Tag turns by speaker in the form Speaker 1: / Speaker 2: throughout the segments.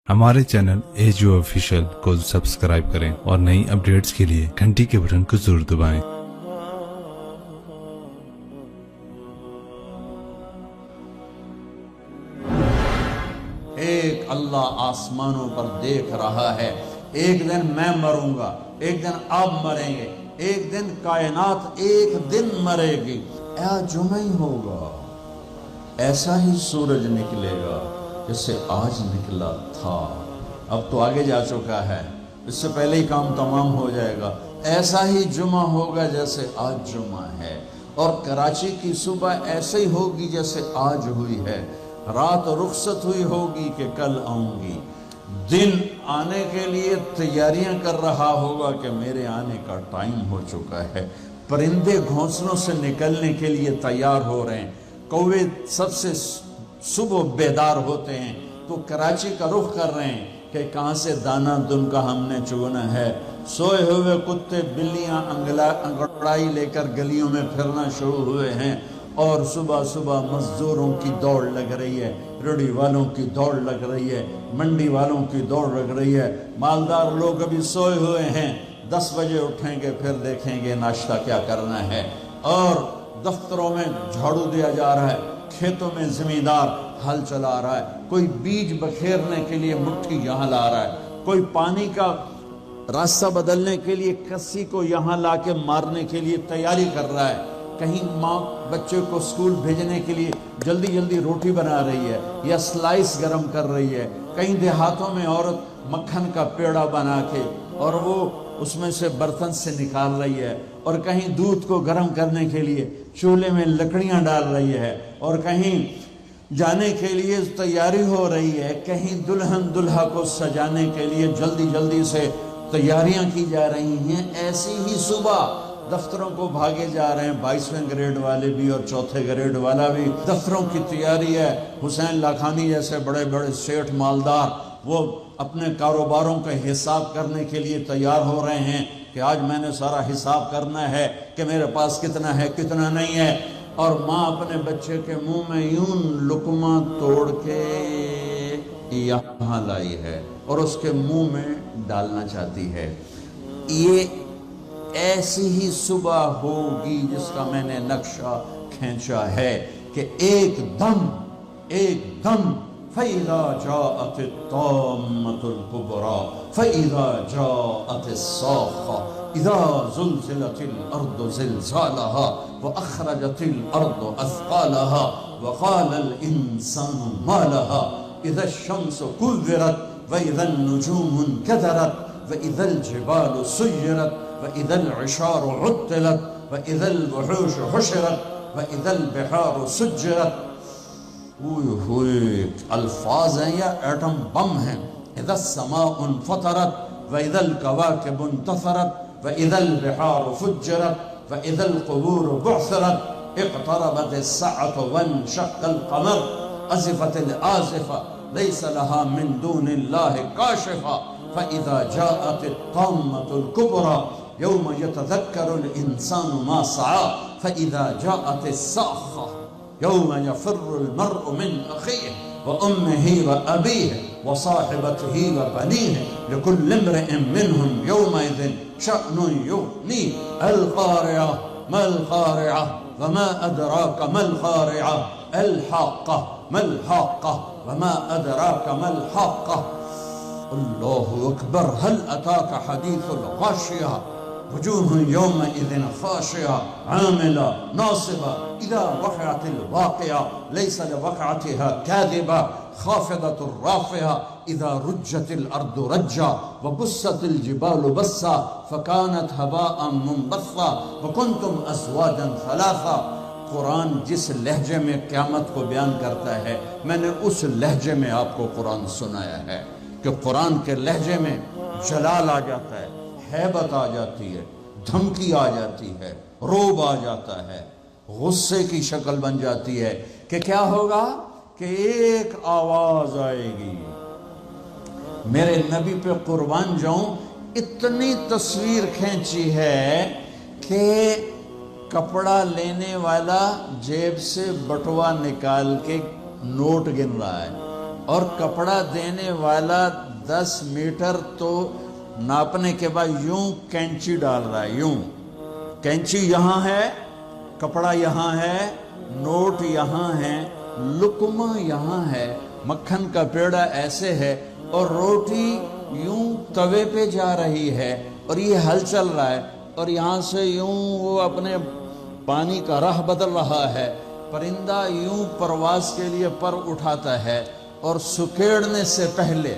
Speaker 1: ہمارے channel AGO official کو subscribe کریں اور نئی اپڈیٹس کے لیے گھنٹی کے بٹن کو ضرور دبائیں۔
Speaker 2: ایک اللہ آسمانوں پر دیکھ رہا ہے، ایک دن میں مروں گا، ایک دن آپ مریں گے، ایک دن کائنات ایک دن مرے گی، جمعہ ہی ہوگا، ایسا ہی سورج نکلے گا جسے آج نکلا تھا، اب تو آگے جا چکا ہے، اس سے پہلے ہی کام تمام ہو جائے گا، ایسا ہی جمعہ ہوگا جیسے آج جمعہ ہے، اور کراچی کی صبح ایسے ہی ہوگی جیسے آج ہوئی ہے، رات رخصت ہوئی ہوگی کہ کل آؤں گی، دن آنے کے لیے تیاریاں کر رہا ہوگا کہ میرے آنے کا ٹائم ہو چکا ہے، پرندے گھونسلوں سے نکلنے کے لیے تیار ہو رہے ہیں، کوے سب سے صبح بیدار ہوتے ہیں تو کراچی کا رخ کر رہے ہیں کہ کہاں سے دانہ دن کا ہم نے چگنا ہے، سوئے ہوئے کتے بلیاں انگڑائی لے کر گلیوں میں پھرنا شروع ہوئے ہیں، اور صبح صبح مزدوروں کی دوڑ لگ رہی ہے، ریڑھی والوں کی دوڑ لگ رہی ہے، منڈی والوں کی دوڑ لگ رہی ہے، مالدار لوگ ابھی سوئے ہوئے ہیں، 10 بجے اٹھیں گے پھر دیکھیں گے ناشتہ کیا کرنا ہے، اور دفتروں میں جھاڑو دیا جا رہا ہے، کھیتوں میں زمیندار ہل چلا رہا ہے، کوئی بیج بکھیرنے کے لیے مٹھی یہاں لا رہا ہے، کوئی پانی کا راستہ بدلنے کے لیے کسی کو یہاں لا کے مارنے کے لیے تیاری کر رہا ہے، کہیں ماں بچے کو سکول بھیجنے کے لیے جلدی جلدی روٹی بنا رہی ہے یا سلائس گرم کر رہی ہے، کہیں دیہاتوں میں عورت مکھن کا پیڑا بنا کے اور وہ اس میں سے برتن سے نکال رہی ہے، اور کہیں دودھ کو گرم کرنے کے لیے چولہے میں لکڑیاں ڈال رہی ہے، اور کہیں جانے کے لیے تیاری ہو رہی ہے، کہیں دلہن دلہا کو سجانے کے لیے جلدی جلدی سے تیاریاں کی جا رہی ہیں، ایسی ہی صبح دفتروں کو بھاگے جا رہے ہیں، 22ویں گریڈ والے بھی اور 4تھے گریڈ والا بھی، دفتروں کی تیاری ہے، حسین لاکھانی جیسے بڑے بڑے سیٹھ مالدار وہ اپنے کاروباروں کا حساب کرنے کے لیے تیار ہو رہے ہیں کہ آج میں نے سارا حساب کرنا ہے کہ میرے پاس کتنا ہے کتنا نہیں ہے، اور ماں اپنے بچے کے منہ میں یوں لقمہ توڑ کے یہاں لائی ہے اور اس کے منہ میں ڈالنا چاہتی ہے، یہ ایسی ہی صبح ہوگی جس کا میں نے نقشہ کھینچا ہے کہ ایک دم فَإِذَا جَاءَتِ الطَّامَّةُ الْكُبْرَى فَإِذَا جَاءَتِ الصَّاخَّةُ إِذَا زُلْزِلَتِ الْأَرْضُ زِلْزَالَهَا وَأَخْرَجَتِ الْأَرْضُ أَثْقَالَهَا وَقَالَ الْإِنسَانُ مَا لَهَا إِذَا الشَّمْسُ كُوِّرَتْ وَإِذَا النُّجُومُ انكَدَرَتْ وَإِذَا الْجِبَالُ سُيِّرَتْ وَإِذَا الْعِشَارُ عُطِّلَتْ وَإِذَا الْوُحُوشُ حُشِرَتْ وَإِذَا الْبِحَارُ سُجِّرَتْ، ہوئے الفاظ ہیں یا ایٹم بم ہیں، اذا السماء انفطرت واذا الكواكب انتثرت واذا البحار فجرت واذا القبور بعثرت اقتربت الساعة وانشق القمر ازفت الآزفة ليس لها من دون الله كاشفة فاذا جاءت الطامة الكبرى يوم يتذكر الانسان ما سعى فاذا جاءت الصاخة يوم يفر المرء من أخيه وأمه وأبيه وصاحبته وبنيه لكل امرئ منهم يومئذ شأن يغنيه القارعة ما القارعة وما أدراك ما القارعة الحاقة ما الحاقة وما أدراك ما الحاقة الله أكبر هل أتاك حديث الغاشية وجوه يومئذ خاشعة عاملة ناصبة إذا وقعت الواقعة ليس لوقعتها كاذبة خافضة رافعة إذا رجت الأرض رجا وبست الجبال بسا فكانت هباء منبثا وكنتم أزواجا ثلاثا۔ قرآن جس لہجے میں قیامت کو بیان کرتا ہے میں نے اس لہجے میں آپ کو قرآن سنایا ہے کہ قرآن کے لہجے میں جلال آ جاتا ہے، ہیبت آ جاتی ہے، دھمکی آ جاتی ہے، روب آ جاتا ہے، غصے کی شکل بن جاتی ہے کہ کیا ہوگا کہ ایک آواز آئے گی، میرے نبی پہ قربان جاؤں اتنی تصویر کھینچی ہے کہ کپڑا لینے والا جیب سے بٹوا نکال کے نوٹ گن رہا ہے، اور کپڑا دینے والا 10 میٹر تو ناپنے کے بعد یوں کینچی ڈال رہا ہے، یوں کینچی یہاں ہے، کپڑا یہاں ہے، نوٹ یہاں ہے، لقمہ یہاں ہے، مکھن کا پیڑا ایسے ہے، اور روٹی یوں توے پہ جا رہی ہے، اور یہ حل چل رہا ہے، اور یہاں سے یوں وہ اپنے پانی کا راہ بدل رہا ہے۔ پرندہ یوں پرواز کے لیے پر اٹھاتا ہے، اور سکیڑنے سے پہلے،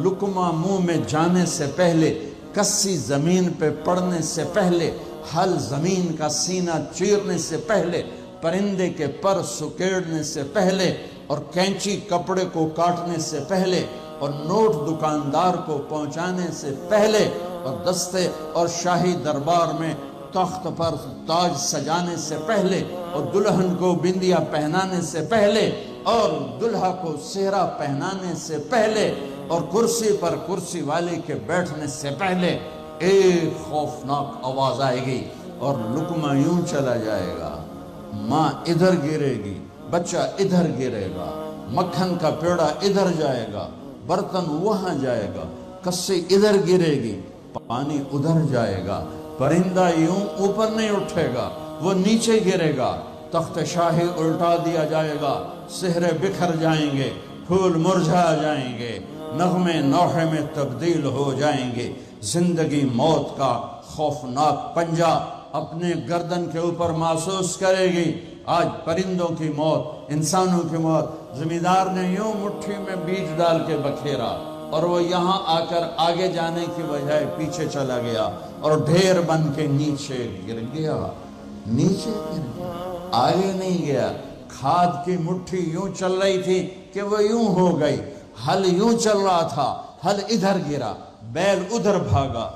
Speaker 2: لقمہ منہ میں جانے سے پہلے، کسی زمین پہ پڑنے سے پہلے، حل زمین کا سینہ چیرنے سے پہلے، پرندے کے پر سکیڑنے سے پہلے، اور کینچی کپڑے کو کاٹنے سے پہلے، اور نوٹ دکاندار کو پہنچانے سے پہلے، اور دستے اور شاہی دربار میں تخت پر تاج سجانے سے پہلے، اور دلہن کو بندیا پہنانے سے پہلے، اور دلہا کو سہرا پہنانے سے پہلے، اور کرسی پر کرسی والے کے بیٹھنے سے پہلے ایک خوفناک آواز آئے گی، اور لقمہ یوں چلا جائے گا، ماں ادھر گرے گی، بچہ ادھر گرے گا، مکھن کا پیڑا ادھر جائے گا، برتن وہاں جائے گا، کسی ادھر گرے گی، پانی ادھر جائے گا، پرندہ یوں اوپر نہیں اٹھے گا، وہ نیچے گرے گا، تخت شاہی الٹا دیا جائے گا، سہرے بکھر جائیں گے، پھول مرجھا جائیں گے، نغمے نوحے میں تبدیل ہو جائیں گے، زندگی موت کا خوفناک پنجہ اپنے گردن کے اوپر محسوس کرے گی۔ آج پرندوں کی موت، انسانوں کی موت، زمیندار نے یوں مٹھی میں بیج ڈال کے بکھیرا، اور وہ یہاں آ کر آگے جانے کی بجائے پیچھے چلا گیا، اور ڈھیر بن کے نیچے گر گیا، نیچے گر گیا، آگے نہیں گیا۔ کھاد کی مٹھی یوں چل رہی تھی کہ وہ یوں ہو گئی، حل یوں چل رہا تھا، حل ادھر گرا، بیل ادھر بھاگا،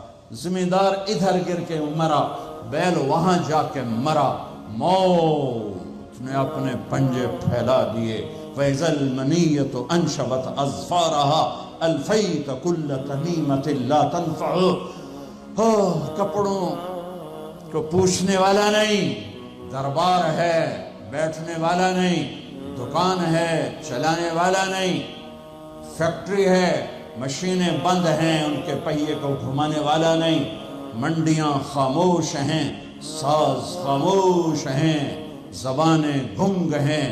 Speaker 2: زمیندار ادھر گر کے مرا، بیل وہاں جا کے مرا، موت نے اپنے پنجے پھیلا دیے۔ فَإِذَا الْمَنِيَّةُ أَنْشَبَتْ أَظْفَارَهَا أَلْفَيْتَ كُلَّ تَمِيمَةٍ لَا تَنْفَعُ۔ کپڑوں کو پوچھنے والا نہیں، دربار ہے بیٹھنے والا نہیں، دکان ہے چلانے والا نہیں، فیکٹری ہے مشینیں بند ہیں ان کے پہیے کو گھمانے والا نہیں، منڈیاں خاموش ہیں، ساز خاموش ہیں، زبانیں گنگ ہیں،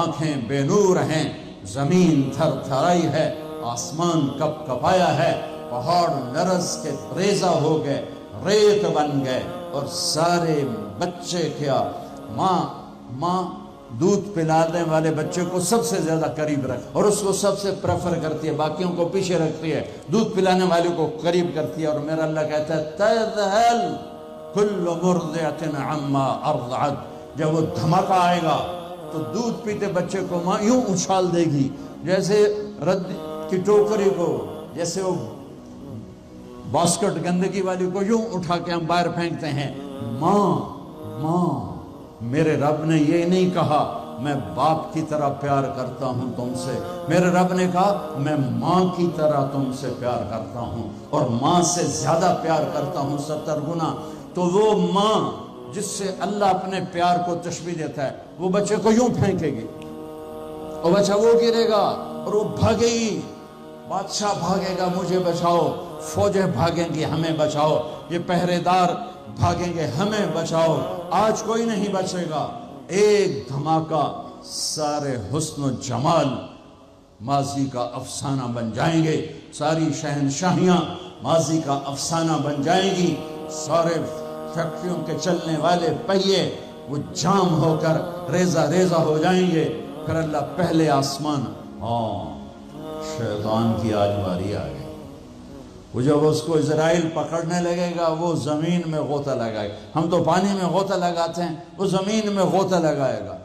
Speaker 2: آنکھیں بے نور ہیں، زمین تھر تھرائی ہے، آسمان کپ کپایا ہے، پہاڑ لرز کے ریزہ ہو گئے، ریت بن گئے، اور سارے بچے کیا، ماں دودھ پلانے والے بچے کو سب سے زیادہ قریب رکھ، اور اس کو سب سے پریفر کرتی ہے، باقیوں کو پیچھے رکھتی ہے، دودھ پلانے والے کو قریب کرتی ہے۔ اور میرا اللہ کہتا ہے تذہل کل مرضعۃ عما ارضعت، جب وہ دھماکہ آئے گا تو دودھ پیتے بچے کو ماں یوں اچھال دے گی جیسے رد کی ٹوکری کو، جیسے وہ باسکٹ گندگی والی کو یوں اٹھا کے ہم باہر پھینکتے ہیں۔ ماں میرے رب نے یہ نہیں کہا میں باپ کی طرح پیار کرتا ہوں تم سے، میرے رب نے کہا میں ماں کی طرح تم سے پیار کرتا ہوں، اور ماں سے زیادہ پیار کرتا ہوں 70 گنا۔ تو وہ ماں جس سے اللہ اپنے پیار کو تشبیہ دیتا ہے، وہ بچے کو یوں پھینکے گی، اور بچہ وہ گرے گا اور وہ بھاگے گی، بادشاہ بھاگے گا مجھے بچاؤ، فوجیں بھاگیں گی ہمیں بچاؤ، یہ پہرے دار بھاگیں گے ہمیں بچاؤ۔ آج کوئی نہیں بچے گا، ایک دھماکہ سارے حسن و جمال ماضی کا افسانہ بن جائیں گے، ساری شہنشاہیاں ماضی کا افسانہ بن جائیں گی، سارے فیکٹریوں کے چلنے والے پہیے وہ جام ہو کر ریزہ ریزہ ہو جائیں گے۔ پھر اللہ پہلے آسمان، شیطان کی آج باری آ گئی، وہ جب اس کو اسرائیل پکڑنے لگے گا وہ زمین میں غوطہ لگائے گا، ہم تو پانی میں غوطہ لگاتے ہیں، وہ زمین میں غوطہ لگائے گا،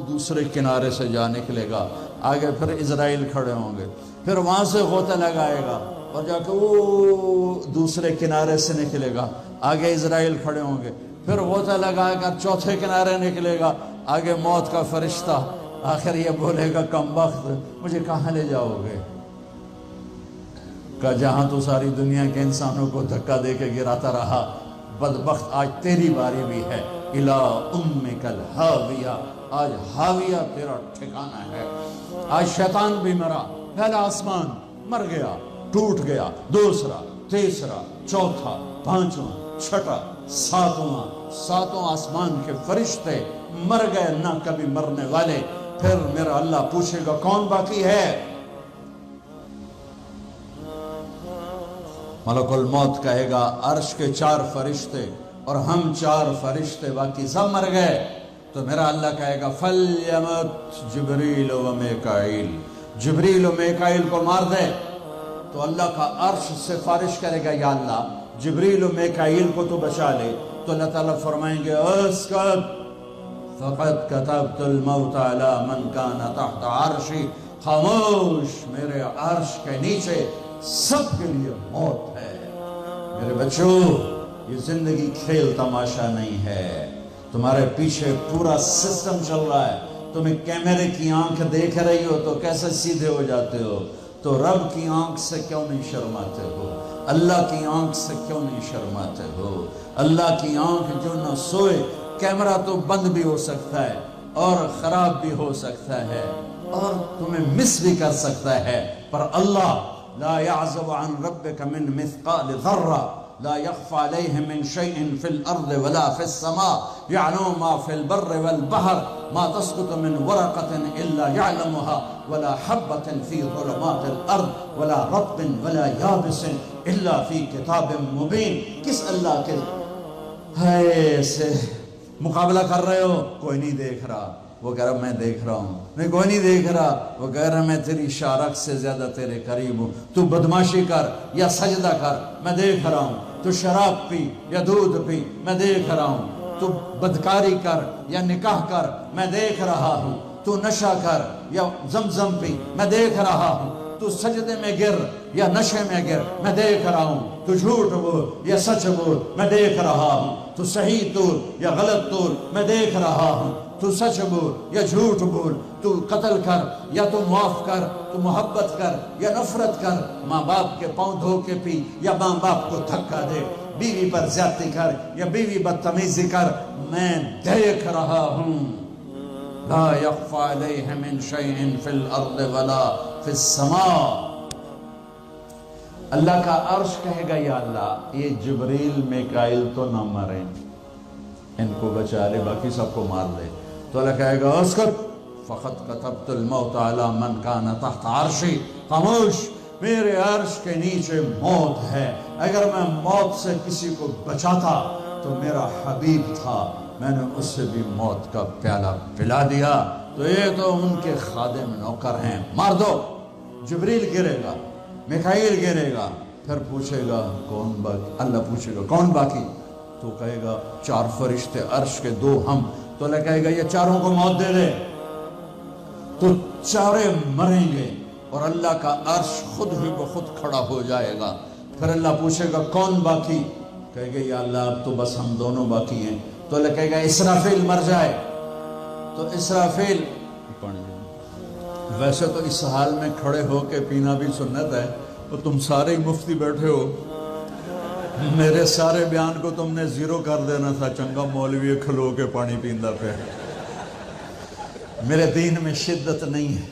Speaker 2: دوسرے کنارے سے جا نکلے گا، آگے پھر اسرائیل کھڑے ہوں گے، پھر وہاں سے غوطہ لگائے گا اور جا کے وہ دوسرے کنارے سے نکلے گا، آگے اسرائیل کھڑے ہوں گے، پھر غوطہ لگائے گا چوتھے کنارے نکلے گا، آگے موت کا فرشتہ، آخر یہ بولے گا کمبخت مجھے کہاں لے جاؤ گے؟ کہ جہاں تو ساری دنیا کے انسانوں کو دھکا دے کے گراتا رہا، بدبخت آج تیری باری بھی ہے، اِلَىٰ أُمِّكَ الْحَاوِيَةِ، آج حاویہ تیرا ٹھکانہ ہے۔ آج شیطان بھی مرا، پہلا آسمان مر گیا، ٹوٹ گیا، دوسرا، تیسرا، چوتھا، پانچواں، چھٹا، ساتواں آسمان کے فرشتے مر گئے، نہ کبھی مرنے والے۔ پھر میرا اللہ پوچھے گا کون باقی ہے؟ ملک الموت کہے گا عرش کے 4 فرشتے اور ہم 4 فرشتے باقی سب مر گئے۔ تو میرا اللہ کہے گا فَلْيَمُتْ جبریل و میکائیل، جبریل و میکائیل کو مار دے۔ تو اللہ کا عرش سفارش کرے گا یا اللہ جبریل و میکائیل کو تو بچا لے۔ تو اللہ تعالیٰ فرمائیں گے اسکت فقد كتبت الموت على من كان تحت عرشی، خاموش، میرے عرش کے نیچے سب کے لیے موت ہے۔ میرے بچوں، یہ زندگی کھیل تماشا نہیں ہے، تمہارے پیچھے پورا سسٹم چل رہا ہے۔ تمہیں کیمرے کی آنکھ دیکھ رہی ہو تو کیسے سیدھے ہو جاتے ہو؟ تو رب کی آنکھ سے کیوں نہیں شرماتے ہو؟ اللہ کی آنکھ سے کیوں نہیں شرماتے ہو؟ اللہ کی آنکھ جو نہ سوئے، کیمرہ تو بند بھی ہو سکتا ہے اور خراب بھی ہو سکتا ہے اور تمہیں مس بھی کر سکتا ہے، پر اللہ لا يعزب عن ربك من مثقال ذرة لا يخفى عليه من شيء في الأرض ولا في السماء يعلم ما في البر والبحر ما تسقط من ورقة إلا يعلمها ولا حبة في ظلمات الأرض ولا رطب ولا يابس إلا في كتاب مبين۔ کس اللہ کے سے مقابلہ کر رہے ہو؟ کوئی نہیں دیکھ رہا، وہ کہہ رہا میں دیکھ رہا ہوں۔ میں کوئی نہیں دیکھ رہا، وہ کہہ رہا میں تیری شارک سے زیادہ تیرے قریب ہوں۔ تو بدماشی کر یا سجدہ کر، میں دیکھ رہا ہوں۔ تو شراب پی یا دودھ پی، میں دیکھ رہا ہوں۔ تو بدکاری کر یا نکاح کر، میں دیکھ رہا ہوں۔ تو نشہ کر یا زمزم پی، میں دیکھ رہا ہوں۔ تو سجدے میں گر یا نشے میں گر، میں دیکھ رہا ہوں۔ تو جھوٹ بول یا سچ بول، میں دیکھ رہا ہوں۔ تو صحیح طور یا غلط طور، میں دیکھ رہا ہوں۔ تو سچ بول یا جھوٹ بول، تو قتل کر یا تو معاف کر، تو محبت کر یا نفرت کر، ماں باپ کے پاؤں دھو کے پی یا ماں باپ کو دھکا دے، بیوی پر زیادتی کر یا بیوی بدتمیزی کر، میں دیکھ رہا ہوں۔ لا يخفى عليه من شيء في الارض ولا في السماء۔ اللہ کا عرش کہے گا یا اللہ یہ جبریل میکائیل تو نہ مریں، ان کو بچا لے، باقی سب کو مار دے۔ تو اللہ کہے گا اسکت فقط كتبت الموت على من كان تحت عرشی، خاموش، میرے عرش کے نیچے موت ہے۔ اگر میں موت سے کسی کو بچاتا تو میرا حبیب تھا، میں نے اس سے بھی موت کا پیالہ پلا دیا۔ تو یہ تو ان کے خادم نوکر ہیں، مار دو۔ جبریل گرے گا، میکائیل گرے گا، پھر پوچھے گا کون باقی؟ اللہ پوچھے گا کون باقی؟ تو کہے گا 4 فرشتے عرش کے 2 ہم۔ تو اللہ کہے گا یہ 4 کو موت دے دے۔ تو 4 مریں گے اور اللہ کا عرش خود ہی بخود کھڑا ہو جائے گا۔ پھر اللہ پوچھے گا کون باقی؟ کہے گا یا اللہ اب تو بس ہم دونوں باقی ہیں۔ تو اللہ کہے گا اسرافیل مر جائے۔ تو اسرافیل، ویسے تو اس حال میں کھڑے ہو کے پینا بھی سنت ہے، تو تم سارے ہی مفتی بیٹھے ہو، میرے سارے بیان کو تم نے زیرو کر دینا تھا، چنگا مولوی کھلو کے پانی پیندا پہ۔ میرے دین میں شدت نہیں ہے۔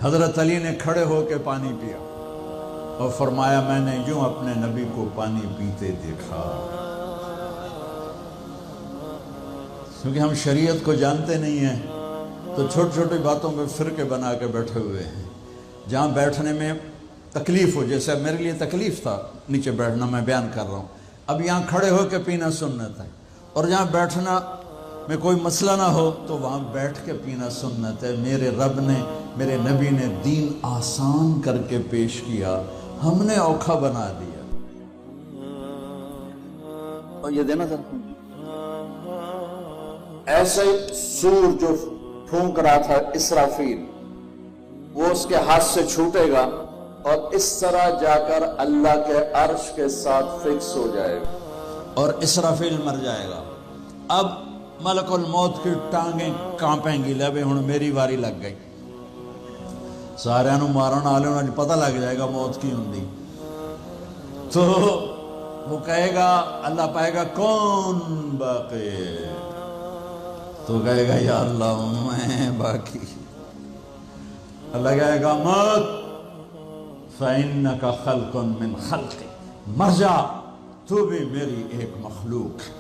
Speaker 2: حضرت علی نے کھڑے ہو کے پانی پیا اور فرمایا میں نے یوں اپنے نبی کو پانی پیتے دیکھا۔ کیونکہ ہم شریعت کو جانتے نہیں ہیں تو چھوٹی چھوٹی باتوں پہ فرقے بنا کے بیٹھے ہوئے ہیں۔ جہاں بیٹھنے میں تکلیف ہو، جیسے میرے لیے تکلیف تھا نیچے بیٹھنا، میں بیان کر رہا ہوں، اب یہاں کھڑے ہو کے پینا سنت ہے، اور جہاں بیٹھنا میں کوئی مسئلہ نہ ہو تو وہاں بیٹھ کے پینا سنت ہے۔ میرے رب نے، میرے نبی نے دین آسان کر کے پیش کیا، ہم نے اوکھا بنا دیا۔ اور یہ دینا سر، ایسے سور جو پھونک رہا تھا اسرافیل، وہ اس کے ہاتھ سے چھوٹے گا اور اس طرح جا کر اللہ کے عرش کے ساتھ فکس ہو جائے گا اور اسرافیل مر جائے گا۔ اب ملک الموت کی ٹانگیں کانپیں گی، لے ہن میری واری لگ گئی، سارے نو مارن والے انہوں نے پتہ لگ جائے گا موت کی ہوندی۔ تو وہ کہے گا، اللہ پائے گا کون باقی؟ تو کہے گا یا اللہ میں باقی۔ اللہ کہے گا موت فَإِنَّكَ خَلْقٌ مِّن خَلْقِ، مر جا، تو بھی میری ایک مخلوق ہے۔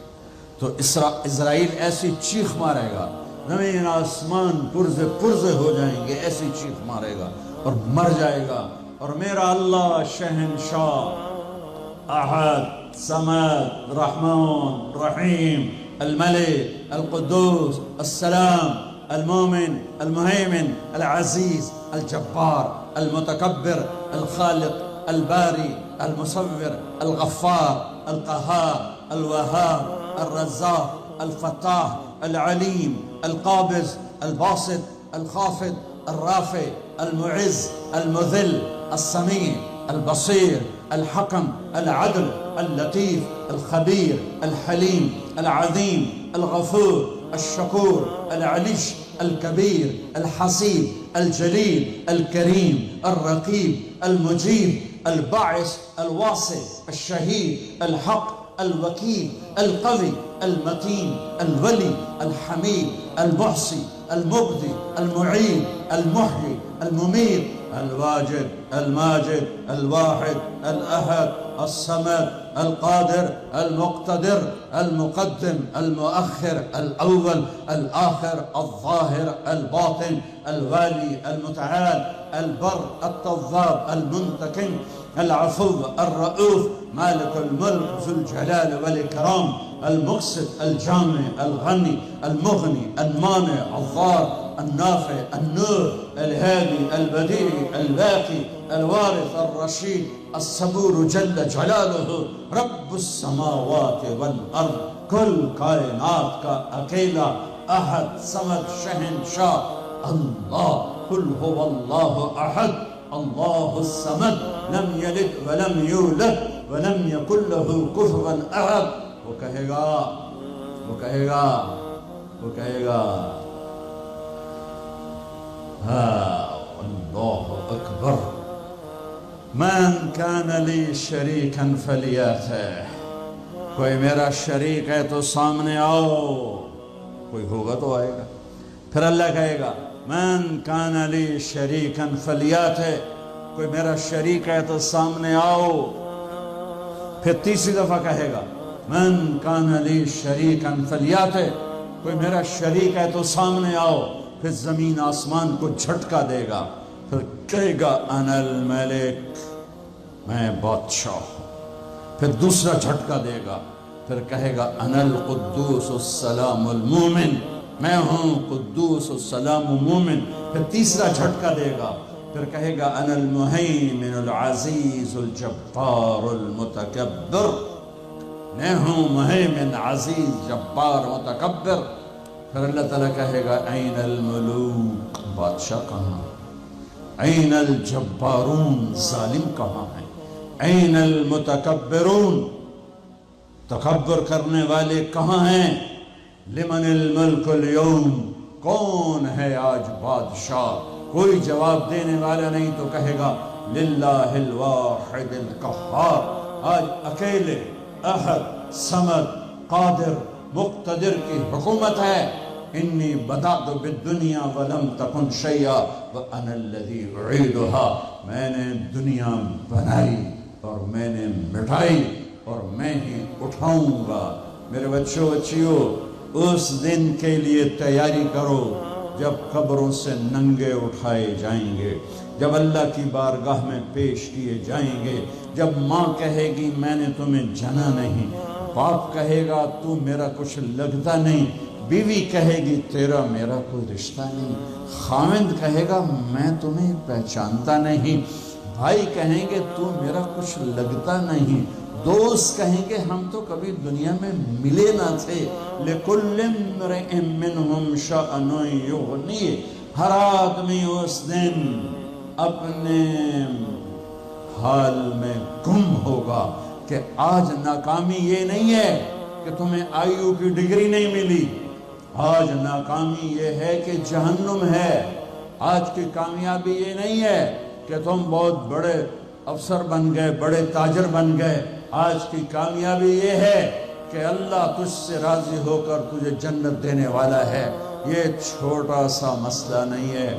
Speaker 2: تو اسرائیل ایسی چیخ مارے گا، زمین آسمان پرزے پرزے ہو جائیں گے، ایسی چیخ مارے گا اور مر جائے گا، اور میرا اللہ شہنشاہ احد صمد رحمان رحیم الملك القدوس السلام المؤمن المهيمن العزيز الجبار المتكبر الخالق الباري المصور الغفار القهار الوهاب الرزاق الفتاح العليم القابض الباسط الخافض الرافع المعز المذل السميع البصير الحكم العدل اللطيف الخبير الحليم العظيم الغفور الشكور العليش الكبير الحسيب الجليل الكريم الرقيب المجيب الباعث الواصل الشهيد الحق الوكيل القوي المتين الولي الحميد المحصي المبدي المعيد المحيي المميت الواجد الماجد الواحد الأحد الصمد القادر المقتدر المقدم المؤخر الأول الآخر الظاهر الباطن الوالي المتعال البر التواب المنتقم العفو الرؤوف مالك الملك ذو الجلال والإكرام المقسط الجامع الغني المغني المانع الضار النافع النور الهادي البديع الباقي الوارث الرشيد الصبور جل جلاله رب السماوات والأرض كل کائنات کا اکیلا احد صمد شہنشاہ اللہ قل هو الله احد الله الصمد لم يلد ولم يولد ولم يكن له كفوا احد۔ وہ کہے گا اللہ اکبر من کان لی شریکا فلیاتہ، کوئی میرا شریک ہے تو سامنے آؤ، کوئی ہوگا تو آئے گا۔ پھر اللہ کہے گا من کان لی شریکا فلیاتہ، کوئی میرا شریک ہے تو سامنے آؤ۔ پھر تیسری دفعہ کہے گا من کان لی شریکا فلیاتہ، کوئی میرا شریک ہے تو سامنے آؤ۔ پھر زمین آسمان کو جھٹکا دے گا، پھر کہے گا انا الملک، میں بادشاہ ہوں۔ پھر دوسرا جھٹکا دے گا، پھر کہے گا انا القدوس السلام المومن، میں ہوں قدوس السلام مومن۔ پھر تیسرا جھٹکا دے گا، پھر کہے گا انا المہیمن العزیز الجبار المتکبر، میں ہوں مہیمن عزیز جبار متکبر۔ پھر اللہ تعالیٰ کہے گا این الملوک، بادشاہ کہاں؟ این الجبارون، ظالم کہاں ہیں؟ این المتکبرون، تکبر کرنے والے کہاں ہیں؟ لمن الملک اليوم، کون ہے آج بادشاہ؟ کوئی جواب دینے والا نہیں تو کہے گا للہ الواحد القہار، آج اکیلے احد صمد قادر مقتدر کی حکومت ہے۔ انی بدأت بالدنیا ولم تکن شیئا وانا الذی اعیدها، میں نے دنیا بنائی اور میں نے مٹائی اور میں ہی اٹھاؤں گا۔ میرے بچیوں اس دن کے لیے تیاری کرو جب قبروں سے ننگے اٹھائے جائیں گے، جب اللہ کی بارگاہ میں پیش کیے جائیں گے، جب ماں کہے گی میں نے تمہیں جنا نہیں، باپ کہے گا تو میرا کچھ لگتا نہیں، بیوی کہے گی تیرا میرا کوئی رشتہ نہیں، خاوند کہے گا میں تمہیں پہچانتا نہیں، بھائی کہیں گے تو میرا کچھ لگتا نہیں، دوست کہیں گے ہم تو کبھی دنیا میں ملے نہ تھے۔ لِكُلِّ امْرِئٍ مِّنْهُمْ شَأْنٌ يُغْنِيهِ، ہر آدمی اس دن اپنے حال میں گم ہوگا کہ آج ناکامی یہ نہیں ہے کہ تمہیں آئیو کی ڈگری نہیں ملی، آج ناکامی یہ ہے کہ جہنم ہے، آج کی کامیابی یہ نہیں ہے کہ تم بہت بڑے افسر بن گئے، بڑے تاجر بن گئے، آج کی کامیابی یہ ہے کہ اللہ تجھ سے راضی ہو کر تجھے جنت دینے والا ہے۔ یہ چھوٹا سا مسئلہ نہیں ہے،